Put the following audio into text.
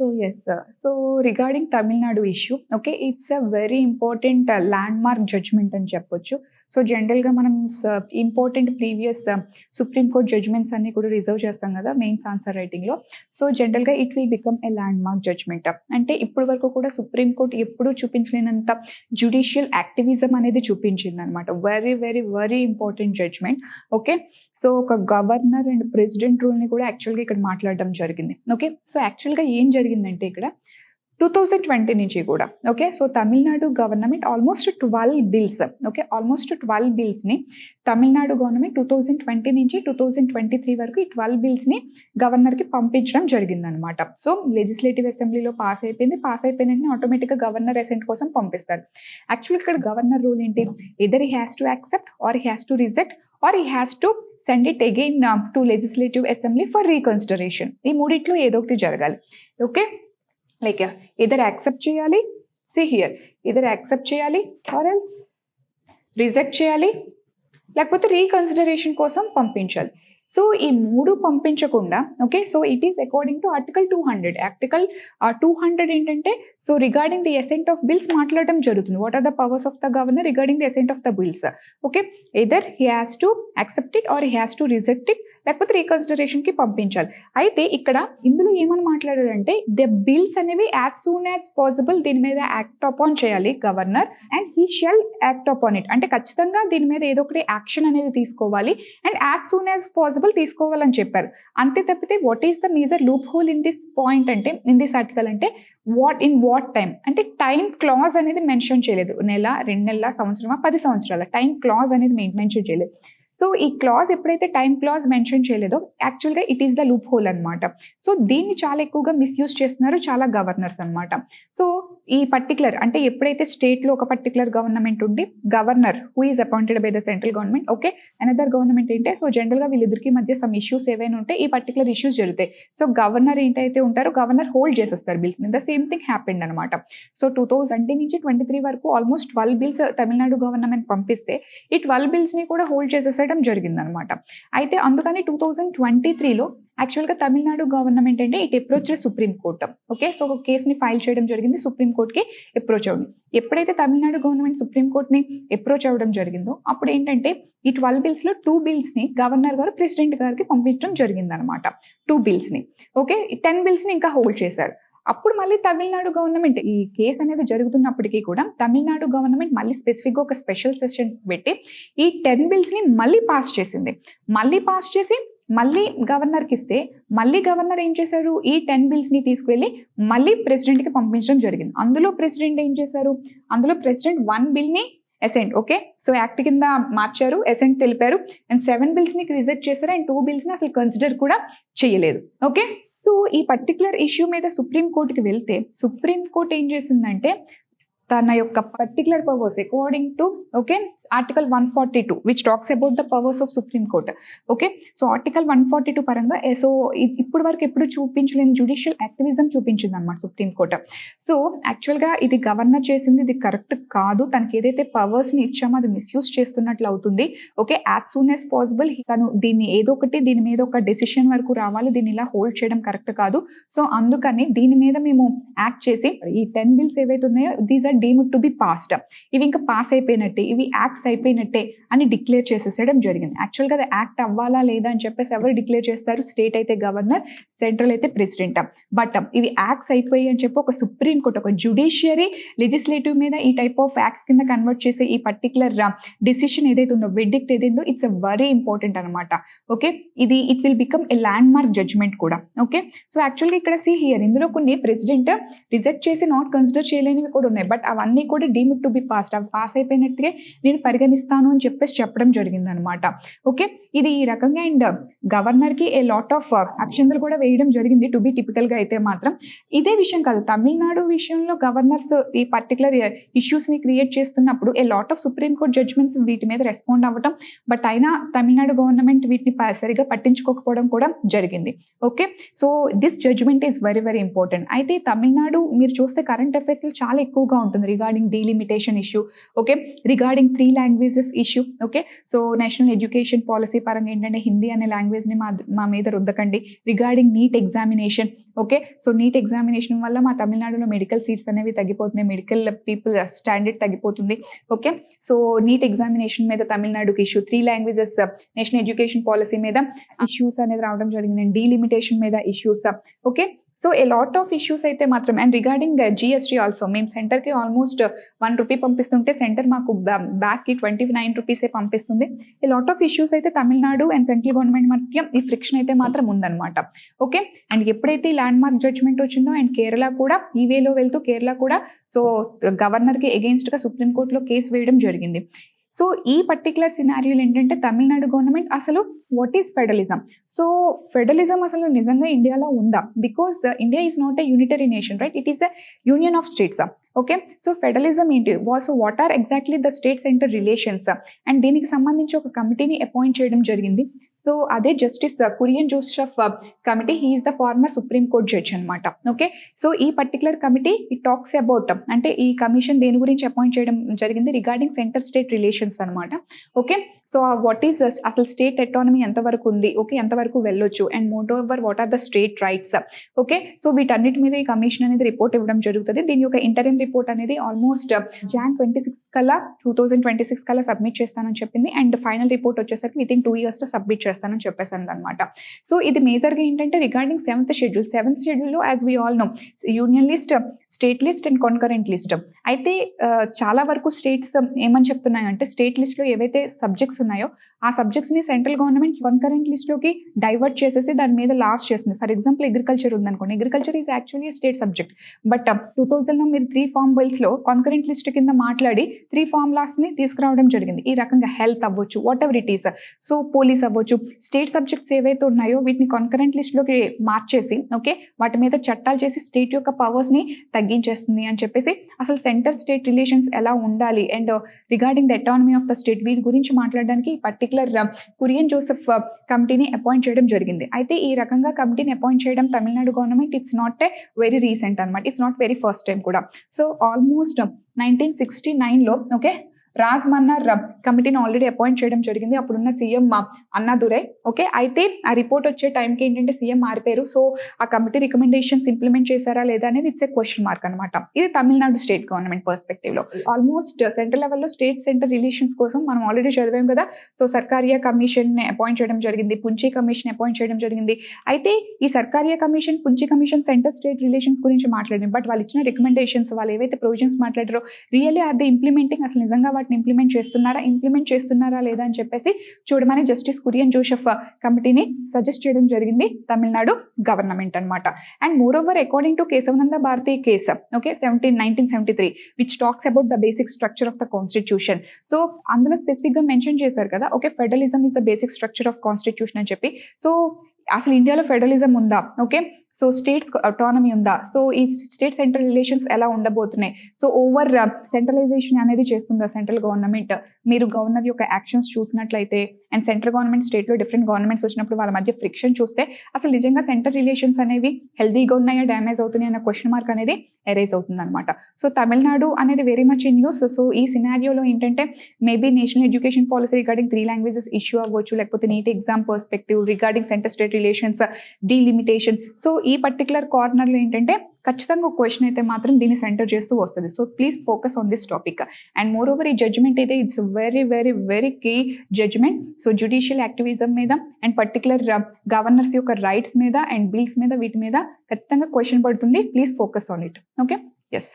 Yes, so regarding Tamil Nadu issue, okay, it's a very important landmark judgment అని చెప్పొచ్చు. So జనరల్‌గా మనం important previous supreme court judgments అన్నీ కూడా reserve చేస్తాం కదా మెయిన్స్ ఆన్సర్ రైటింగ్‌లో. సో జనరల్‌గా it will become a landmark judgment. అంటే ఇప్పటి వరకు కూడా సుప్రీం కోర్ట్ ఎప్పుడూ చూపించలేనంత జ్యుడిషియల్ యాక్టివిజం అనేది చూపించిందనమాట. Very, very, very important judgement. Okay. So ఒక గవర్నర్ అండ్ ప్రెసిడెంట్ రూల్‌ని కూడా యాక్చువల్‌గా ఇక్కడ మాట్లాడడం జరిగింది. ఓకే. సో యాక్చువల్‌గా ఏం జరిగిందంటే ఇక్కడ 2020 నుంచి కూడా okay. So Tamil Nadu government almost 12 bills okay. Almost 12 బిల్స్‌ని తమిళనాడు గవర్నమెంట్ 2020 నుంచి 2023 వరకు ఈ 12 బిల్స్‌ని గవర్నర్‌కి పంపించడం జరిగిందనమాట. సో లెజిస్లేటివ్ అసెంబ్లీలో పాస్ అయిపోయింది. పాస్ అయిపోయిన వెంటనే ఆటోమేటిక్‌గా గవర్నర్ అసెంట్ కోసం పంపిస్తారు. యాక్చువల్‌గా ఇక్కడ గవర్నర్ రూల్ ఏంటి? Either he has to accept or he has to reject or he has to send it again to legislative assembly for reconsideration. ఈ మూడిట్లో ఏదో ఒకటి జరగాలి. ఓకే. లైక్ ఎదర్ యాక్సెప్ట్ చేయాలి, సీ హియర్, ఎదర్ యాక్సెప్ట్ చేయాలి or else reject చేయాలి, లేకపోతే reconsideration కోసం పంపించాలి. సో ఈ మూడు పంపించకుండా okay. So it is according to article 200. Article 200 ఏంటంటే so regarding the assent of bills మాట్లాడడం జరుగుతుంది. What are the powers of the governor regarding the assent of the bills? Okay. Either he has to accept it or he has to reject it, లేకపోతే రీకన్సిడరేషన్ కి పంపించాలి. అయితే ఇక్కడ ఇందులో ఏమని మాట్లాడారంటే ద బిల్స్ అనేవి యాజ్ సూన్ యాజ్ పాసిబుల్ దీని మీద యాక్ట్ అపాన్ చేయాలి governor and he shall act upon it. అంటే ఖచ్చితంగా దీని మీద ఏదో ఒకటి యాక్షన్ అనేది తీసుకోవాలి and as soon as possible తీసుకోవాలని చెప్పారు. అంతే తప్పితే what is the major loophole in this point అంటే ఇన్ దిస్ ఆర్టికల్ అంటే వాట్ టైం అంటే టైం క్లాజ్ అనేది మెన్షన్ చేయలేదు. నెల, 2 నెలల, సంవత్సరమా, 10 సంవత్సరాల టైం క్లాజ్ అనేది మెన్షన్ చేయలేదు. సో ఈ క్లాజ్ ఎప్పుడైతే టైం క్లాజ్ మెన్షన్ చేయలేదో యాక్చువల్గా it is the loophole అనమాట. సో దీన్ని చాలా ఎక్కువగా మిస్యూజ్ చేస్తున్నారు చాలా గవర్నర్స్ అనమాట. సో ఈ పర్టికులర్ అంటే ఎప్పుడైతే స్టేట్లో ఒక పర్టికులర్ గవర్నమెంట్ ఉండి governor who is appointed by the central government okay. Another government ఏంటంటే సో జనరల్గా వీళ్ళిద్దరికి మధ్య సమ్ ఇష్యూస్ ఏవైనా ఉంటే ఈ పర్టికులర్ ఇష్యూస్ జరుగుతాయి. సో గవర్నర్ ఏంటైతే ఉంటారో గవర్నర్ హోల్డ్ చేసేస్తారు bills. The same thing happened అనమాట. సో 2020 నుంచి 23 వరకు ఆల్మోస్ట్ 12 బిల్స్ తమిళనాడు గవర్నమెంట్ పంపిస్తే ఈ 12 బిల్స్ని కూడా హోల్డ్ చేసేసడం జరిగిందనమాట. అయితే అందుకని 2023లో యాక్చువల్గా తమిళనాడు గవర్నమెంట్ అంటే it approach supreme court okay. So ఒక కేసుని ఫైల్ చేయడం జరిగింది, సుప్రీం కోర్ట్కి అప్రోచ్ అవ్వడం. ఎప్పుడైతే తమిళనాడు గవర్నమెంట్ సుప్రీం కోర్ట్ని అప్రోచ్ అవ్వడం జరిగిందో అప్పుడు ఏంటంటే ఈ 12 బిల్స్లో 2 బిల్స్ని గవర్నర్ గారు ప్రెసిడెంట్ గారికి పంపించడం జరిగిందనమాట. 2 బిల్స్ని ఓకే. 10 బిల్స్ని ఇంకా హోల్డ్ చేశారు. అప్పుడు మళ్ళీ తమిళనాడు గవర్నమెంట్ ఈ కేసు అనేది జరుగుతున్నప్పటికీ కూడా తమిళనాడు గవర్నమెంట్ మళ్ళీ స్పెసిఫిక్గా ఒక స్పెషల్ సెషన్ పెట్టి ఈ 10 బిల్స్ని మళ్ళీ పాస్ చేసింది. మళ్ళీ పాస్ చేసి మళ్ళీ గవర్నర్కి ఇస్తే మళ్ళీ గవర్నర్ ఏం చేశారు? ఈ 10 బిల్స్ని తీసుకువెళ్ళి మళ్ళీ ప్రెసిడెంట్కి పంపించడం జరిగింది. అందులో ప్రెసిడెంట్ ఏం చేశారు? అందులో ప్రెసిడెంట్ 1 బిల్ని అసెంట్ ఓకే. సో యాక్ట్ కింద మార్చారు, అసెంట్ తెలిపారు అండ్ 7 బిల్స్ని రిజెక్ట్ చేశారు అండ్ 2 బిల్స్ని అసలు కన్సిడర్ కూడా చేయలేదు ఓకే. సో ఈ పర్టికులర్ ఇష్యూ మీద సుప్రీం కోర్టుకి వెళ్తే సుప్రీం కోర్ట్ ఏం చేసిందంటే తన యొక్క particular powers according to okay article 142 which talks about the powers of supreme court okay. So article 142 పరంగా సో ఇప్పటి వరకు ఎప్పుడు చూపించలేని జ్యుడిషియల్ యాక్టివిజం చూపించింది అనమాట సుప్రీం కోర్ట్. సో యాక్చువల్గా ఇది గవర్నర్ చేసింది, ఇది కరెక్ట్ కాదు. తనకి ఏదైతే పవర్స్ని ఇచ్చామో అది మిస్యూజ్ చేస్తున్నట్లు అవుతుంది okay. As soon as possible తను దీన్ని ఏదో ఒకటి దీని మీద ఒక డెసిషన్ వరకు రావాలి, దీన్ని ఇలా హోల్డ్ చేయడం కరెక్ట్ కాదు. సో అందుకని దీని మీద మేము యాక్ట్ చేసి ఈ 10 బిల్స్ ఏవైతే ఉన్నాయో these are deemed to be passed, ఇవి ఇంకా పాస్ అయిపోయినట్టే, ఇవి యాక్ట్స్ అయిపోయినట్టే అని డిక్లేర్ చేసేసడం జరిగింది. యాక్చువల్గా అది యాక్ట్ అవ్వాలా లేదా అని చెప్పేసి ఎవరు డిక్లేర్ చేస్తారు? స్టేట్ అయితే గవర్నర్, సెంట్రల్ అయితే ప్రెసిడెంట్. బట్ ఇవి యాక్ట్స్ అయిపోయి అని చెప్పి ఒక సుప్రీం కోర్ట్ ఒక జ్యుడిషియరీ లెజిస్లేటివ్ మీద ఈ టైప్ ఆఫ్ యాక్ట్స్ కింద కన్వర్ట్ చేసే ఈ పర్టికులర్ డిసిషన్ ఏదైతే ఉందో వెర్డిక్ట్ ఏదైందో ఇట్స్ అ వెరీ ఇంపార్టెంట్ అనమాట ఓకే. ఇది it will become a landmark judgement కూడా ఓకే. సో యాక్చువల్గా ఇక్కడ సీ హియర్ ఇందులో కొన్ని ప్రెసిడెంట్ రిజెక్ట్ చేసి నాట్ కన్సిడర్ చేయలేనివి కూడా ఉన్నాయి. బట్ అవన్నీ కూడా డీమ్డ్ టు బి పాస్డ్, అవి పాస్ అయిపోయినట్టుగా నేను పరిగణిస్తాను అని చెప్పేసి చెప్పడం జరిగింది అనమాట ఓకే. ఇది ఈ రకంగా అండ్ గవర్నర్ కి ఏ లాట్ ఆఫ్ అక్షంతలు కూడా వేయడం జరిగింది టు బి టిపికల్ గా. అయితే మాత్రం ఇదే విషయం కాదు, తమిళనాడు విషయంలో గవర్నర్స్ ఈ పర్టికులర్ ఇష్యూస్ ని క్రియేట్ చేస్తున్నప్పుడు a lot of supreme court judgments వీటి మీద రెస్పాండ్ అవ్వడం, బట్ అయినా తమిళనాడు గవర్నమెంట్ వీటిని సరిగా పట్టించుకోకపోవడం కూడా జరిగింది okay. So this judgement is very very important. అయితే తమిళనాడు మీరు చూస్తే కరెంట్ అఫైర్స్ చాలా ఎక్కువగా ఉంటుంది regarding delimitation issue okay, regarding 3 languages issue. Okay, so national education policy పరంగా ఏంటంటే హిందీ అనే లాంగ్వేజ్ని మా మీద రుద్దకండి. Regarding NEET examination. Okay, so NEET examination వల్ల మా తమిళనాడులో మెడికల్ సీట్స్ అనేవి తగ్గిపోతున్నాయి, మెడికల్ పీపుల్ స్టాండర్డ్ తగ్గిపోతుంది. ఓకే, సో నీట్ ఎగ్జామినేషన్ మీద తమిళనాడుకి issue, 3 languages national education policy మీద ఇష్యూస్ అనేది రావడం జరిగింది, డీలిమిటేషన్ మీద issues. Okay, so A lot of issues అయితే మాత్రం. అండ్ రిగార్డింగ్ జిఎస్టీ ఆల్సో, మేము సెంటర్కి ఆల్మోస్ట్ 1 రూపీ పంపిస్తుంటే సెంటర్ మాకు బ్యాక్కి 29 రూపీసే పంపిస్తుంది. ఏ లాట్ ఆఫ్ ఇష్యూస్ అయితే తమిళనాడు అండ్ సెంట్రల్ గవర్నమెంట్ మధ్య ఈ ఫ్రిక్షన్ అయితే మాత్రం ఉందన్నమాట. ఓకే, అండ్ ఎప్పుడైతే ఈ ల్యాండ్ మార్క్ జడ్జ్మెంట్ వచ్చిందో అండ్ కేరళ కూడా ఈ వేలో వెళ్తూ కేరళ కూడా సో గవర్నర్కి అగెయిన్స్ట్గా సుప్రీంకోర్టులో కేసు వేయడం జరిగింది. సో ఈ పర్టికులర్ సినారియోలు ఏంటంటే తమిళనాడు గవర్నమెంట్ అసలు what is federalism, so federalism అసలు నిజంగా ఇండియాలో ఉందా? Because India is not a unitary nation, right? It is a union of states. Okay, so federalism ఏంటి, so what are exactly the state centre relations? And దీనికి సంబంధించి ఒక కమిటీని appoint చేయడం జరిగింది. సో అదే justice Kurian Joseph committee, he is the former supreme court judge అనమాట. Okay, so ఈ particular committee it talks about, అంటే ఈ కమిషన్ దేని గురించి అపాయింట్ చేయడం జరిగింది, రిగార్డింగ్ సెంటర్ స్టేట్ రిలేషన్స్ అనమాట. ఓకే, సో వాట్ ఈస్ అసలు స్టేట్ అటానమీ ఎంతవరకు ఉంది, ఓకే, ఎంతవరకు వెళ్ళొచ్చు, and moreover what are the state rights. Okay, so వీటన్నిటి మీద ఈ కమిషన్ అనేది రిపోర్ట్ ఇవ్వడం జరుగుతుంది. దీని యొక్క ఇంటరిమ్ రిపోర్ట్ అనేది ఆల్మోస్ట్ Jan 26 కల్లా 2026 కల్లా సబ్మిట్ చేస్తానని చెప్పింది. అండ్ ఫైనల్ రిపోర్ట్ వచ్చేసరికి వితిన్ 2 years లో సబ్మిట్ చేస్తానని చెప్పేసాను అనమాట. సో ఇది మేజర్గా ఏంటంటే రిగార్డింగ్ 7th షెడ్యూల్లో as we all know union list, state list and concurrent list. అయితే చాలా వరకు స్టేట్స్ ఏమని చెప్తున్నాయంటే స్టేట్ లిస్ట్లో ఏవైతే సబ్జెక్ట్స్ ఉన్నాయో ఆ సబ్జెక్ట్స్ని సెంట్రల్ గవర్నమెంట్ కాన్కరెంట్ లిస్ట్లోకి డైవర్ట్ చేసేసి దాని మీద లాస్ చేస్తుంది. ఫర్ ఎగ్జాంపుల్ అగ్రికల్చర్ ఉందనుకోండి, agriculture is actually state subject, but 2000లో మీరు 3 ఫార్మ్ బిల్స్లో కాన్కరెంట్ లిస్ట్ కింద మాట్లాడి 3 ఫార్ములాస్ని తీసుకురావడం జరిగింది. ఈ రకంగా హెల్త్ అవ్వచ్చు, what ever it is, so police అవ్వచ్చు, స్టేట్ సబ్జెక్ట్స్ ఏవైతే ఉన్నాయో వీటిని కాన్కరెంట్ లిస్ట్లోకి మార్చేసి ఓకే వాటి మీద చట్టాలు చేసి స్టేట్ యొక్క పవర్స్ని తగ్గించేస్తుంది అని చెప్పేసి అసలు సెంటర్ స్టేట్ రిలేషన్స్ ఎలా ఉండాలి and regarding the autonomy of the state వీటి గురించి మాట్లాడడానికి పర్టికులర్ కురియన్ జోసెఫ్ కమిటీని అపాయింట్ చేయడం జరిగింది. అయితే ఈ రకంగా కమిటీని అపాయింట్ చేయడం Tamil Nadu government it's not a very recent అనమాట, it's not very first time కూడా. సో ఆల్మోస్ట్ 1969లో ఓకే రాజ్ మన్నార్ కమిటీని ఆల్రెడీ అపాయింట్ చేయడం జరిగింది, అప్పుడున్న సీఎం అన్నాదురై. ఓకే, అయితే ఆ రిపోర్ట్ వచ్చే టైంకి ఏంటంటే సీఎం మారిపోయారు. సో ఆ కమిటీ రికమెండేషన్స్ ఇంప్లిమెంట్ చేశారా లేదా అనేది ఇట్స్ ఏ క్వశ్చన్ మార్క్ అనమాట. ఇది తమిళనాడు స్టేట్ గవర్నమెంట్ పర్స్పెక్టివ్ లో. ఆల్మోస్ట్ సెంట్రల్ లెవెల్లో స్టేట్ సెంటర్ రిలేషన్స్ కోసం మనం ఆల్రెడీ చదివాం కదా. సో సర్కారియా కమిషన్ అపాయింట్ చేయడం జరిగింది, పుంచి కమిషన్ అపాయింట్ చేయడం జరిగింది. అయితే ఈ Sarkaria commission, Punchhi commission centre state relations గురించి మాట్లాడింది, బట్ వాళ్ళు ఇచ్చిన రికమెండేషన్స్, వాళ్ళు ఏవైతే ప్రొవిజన్స్ మాట్లాడారో రియల్లీ ఆర్ ది ఇంప్లిమెంటింగ్, అసలు నిజంగా వాటిని ఇంప్లిమెంట్ చేస్తున్నారా లేదా అని చెప్పేసి చూడమని జస్టిస్ కురియన్ జోసెఫ్ కమిటీని సజెస్ట్ చేయడం జరిగింది తమిళనాడు గవర్నమెంట్ అనమాట. And moreover according to Kesavananda Bharati case okay 1973 which talks about the basic structure of the constitution. So అందులో స్పెసిఫిక్ గా మెన్షన్ చేశారు కదా okay federalism is the basic structure of constitution అని చెప్పి. సో అసలు ఇండియాలో ఫెడరలిజం ఉందా, ఓకే సో స్టేట్స్ అటానమీ ఉందా, సో ఈ స్టేట్ సెంట్రల్ రిలేషన్స్ ఎలా ఉండబోతున్నాయి, సో ఓవర్ సెంట్రలైజేషన్ అనేది చేస్తుందా సెంట్రల్ గవర్నమెంట్. మీరు గవర్నర్ యొక్క యాక్షన్స్ చూసినట్లయితే అండ్ సెంట్రల్ గవర్నమెంట్ స్టేట్లో డిఫరెంట్ గవర్నమెంట్స్ వచ్చినప్పుడు వాళ్ళ మధ్య ఫ్రిక్షన్ చూస్తే అసలు నిజంగా సెంట్రల్ రిలేషన్స్ అనేవి హెల్దీగా ఉన్నాయా, డ్యామేజ్ అవుతున్నాయి అన్న క్వశ్చన్ మార్క్ అనేది ఎరేజ్ అవుతుంది అనమాట. సో తమిళనాడు అనేది very much in news. So ఈ సినారియోలో ఏంటంటే maybe national education policy regarding 3 languages issue అవ్వచ్చు, లేకపోతే NEET exam perspective regarding centre state relations, delimitation. So ఈ పర్టికులర్ కార్నర్లో ఏంటంటే ఖచ్చితంగా ఒక క్వశ్చన్ అయితే మాత్రం దీన్ని సెంటర్ చేస్తూ వస్తుంది. So please focus on this topic. And moreover ఈ జడ్జ్మెంట్ అయితే it's very very very key judgment. So judicial activism మీద అండ్ పర్టికులర్ గవర్నర్స్ యొక్క రైట్స్ మీద అండ్ బిల్స్ మీద వీటి మీద ఖచ్చితంగా క్వశ్చన్ పడుతుంది. Please focus on it. Okay, yes.